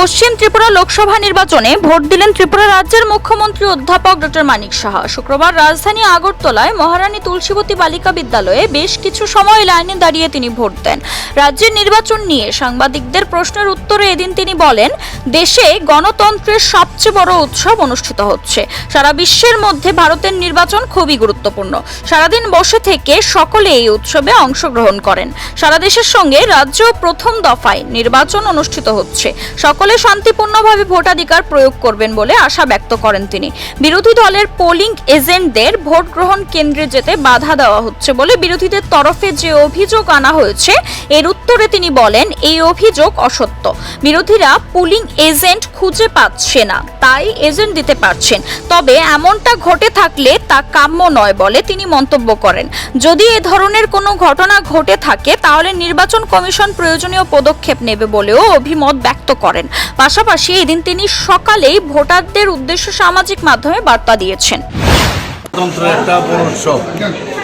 পশ্চিম ত্রিপুরা লোকসভা নির্বাচনে ভোট দিলেন ত্রিপুরা রাজ্যের মুখ্যমন্ত্রী অধ্যাপক ডক্টর মানিক সাহা। শুক্রবার রাজধানী আগরতলায় মহারানী তুলসীবতী বালিকা বিদ্যালয়ে বেশ কিছু সময় লাইনে দাঁড়িয়ে তিনি ভোট দেন। রাজ্যের নির্বাচন নিয়ে সাংবাদিকদের প্রশ্নের উত্তরে এদিন তিনি বলেন, দেশে গণতন্ত্রের সবচেয়ে বড় উৎসব অনুষ্ঠিত হচ্ছে। সারা বিশ্বের মধ্যে ভারতের নির্বাচন খুবই গুরুত্বপূর্ণ। সারাদিন বসে থেকে সকলে এই উৎসবে অংশগ্রহণ করেন। সারা দেশের সঙ্গে রাজ্য প্রথম দফায় নির্বাচন অনুষ্ঠিত হচ্ছে। সকলে শান্তিপূর্ণভাবে ভোটাধিকার প্রয়োগ করবেন বলে আশা ব্যক্ত করেন তিনি। বিরোধী দলের পোলিং এজেন্টদের ভোট গ্রহণ কেন্দ্রে যেতে বাধা দেওয়া হচ্ছে বলে বিরোধীদের তরফে যে অভিযোগ আনা হয়েছে, এর উত্তরে তিনি বলেন, এই অভিযোগ অসত্য। বিরোধীরা পোলিং এজেন্ট খুঁজে পাচ্ছে না, তাই এজেন্ট দিতে পারছেন। তবে এমনটা ঘটে থাকলে তা কাম্য নয় বলে তিনি মন্তব্য করেন। যদি এ ধরনের কোনো ঘটনা ঘটে থাকে তাহলে নির্বাচন কমিশন প্রয়োজনীয় পদক্ষেপ নেবে বলেও অভিমত ব্যক্ত করেন। পাশাপাশি এদিন তিনি সকালেই ভোটারদের উদ্দেশ্যে সামাজিক মাধ্যমে বার্তা দিয়েছেন। গণতন্ত্র একটা বড় উৎসব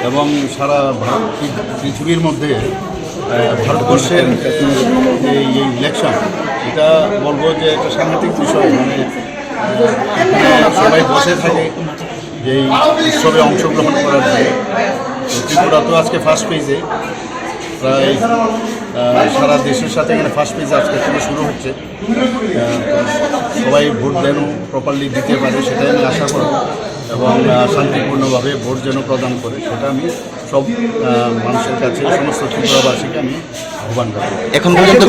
এবং সারা পৃথিবীর মধ্যে ভারতবর্ষের এই ইলেকশন, এটা বলবো যে একটা সাংঘাতিক বিষয়। মানে সবাই বসে থাকে যে এই উৎসবে অংশগ্রহণ করার জন্য। ত্রিপুরা তো আজকে ফার্স্ট পেজে, প্রায় সারা দেশের সাথে এখানে ফার্স্ট পেজ আজকে থেকে শুরু হচ্ছে। সবাই ভোট যেন প্রপারলি দিতে পারে সেটাই আমি আশা করব এবং শান্তিপূর্ণভাবে ভোট যেন প্রদান করে সেটা আমি সব মানুষের কাছে, সমস্ত ত্রিপুরাবাসীকে আমি আহ্বান করব। এখন পর্যন্ত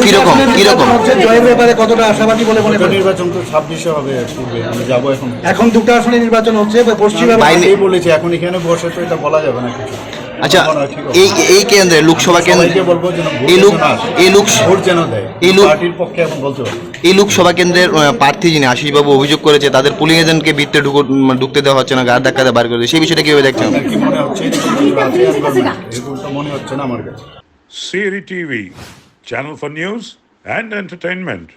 কিরকম জয়ের ব্যাপারে কতটা আশাবাদী বলে মনে করেন? নির্বাচন তো 26-এ হবে, পূর্বে আমি যাবো। এখন দুটো আসনে নির্বাচন হচ্ছে পশ্চিমবঙ্গে। বাইরে বলেছি, এখন এখানে বসে তো এটা বলা যাবে না কিছু। আচ্ছা, এই কেন্দ্রে লোকসভা কেন্দ্রে বলবো যেন ভোট যেন দেয়, পার্টির পক্ষে এখন বলতে হবে। এই লোকসভা কেন্দ্রের প্রার্থী যিনি আশিসবাবু অভিযোগ করেছে তাদের পুলিং এজেন্টকে ভিতরে ঢুকতে দেওয়া হচ্ছে না, গাড় ধাক্কাতে বার করে। সেই বিষয়টা কিভাবে দেখছেন? কি মনে হচ্ছে? এরকম তো মনে হচ্ছে না আমার কাছে। Siri TV, channel for news and entertainment.